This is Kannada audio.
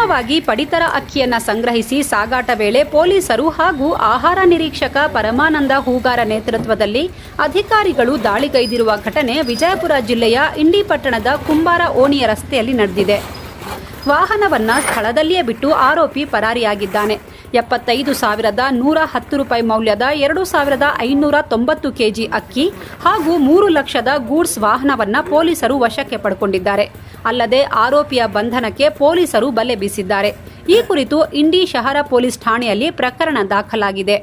ಅಕ್ರಮವಾಗಿ ಪಡಿತರ ಅಕ್ಕಿಯನ್ನು ಸಂಗ್ರಹಿಸಿ ಸಾಗಾಟ ವೇಳೆ ಪೊಲೀಸರು ಹಾಗೂ ಆಹಾರ ನಿರೀಕ್ಷಕ ಪರಮಾನಂದ ಹೂಗಾರ ನೇತೃತ್ವದಲ್ಲಿ ಅಧಿಕಾರಿಗಳು ದಾಳಿಗೈದಿರುವ ಘಟನೆ ವಿಜಯಪುರ ಜಿಲ್ಲೆಯ ಇಂಡಿ ಪಟ್ಟಣದ ಕುಂಬಾರ ಓಣಿಯ ರಸ್ತೆಯಲ್ಲಿ ನಡೆದಿದೆ. ವಾಹನವನ್ನು ಸ್ಥಳದಲ್ಲಿಯೇ ಬಿಟ್ಟು ಆರೋಪಿ ಪರಾರಿಯಾಗಿದ್ದಾನೆ. 75,110 ರೂಪಾಯಿ ಮೌಲ್ಯದ 2,590 ಕೆಜಿ ಅಕ್ಕಿ ಹಾಗೂ 3 ಲಕ್ಷದ ಗೂಡ್ಸ್ ವಾಹನವನ್ನು ಪೊಲೀಸರು ವಶಕ್ಕೆ ಪಡೆದುಕೊಂಡಿದ್ದಾರೆ. ಅಲ್ಲದೆ ಆರೋಪಿಯ ಬಂಧನಕ್ಕೆ ಪೊಲೀಸರು ಬಲೆ ಬೀಸಿದ್ದಾರೆ. ಈ ಕುರಿತು ಇಂಡಿ ಶಹರ ಪೊಲೀಸ್ ಠಾಣೆಯಲ್ಲಿ ಪ್ರಕರಣ ದಾಖಲಾಗಿದೆ.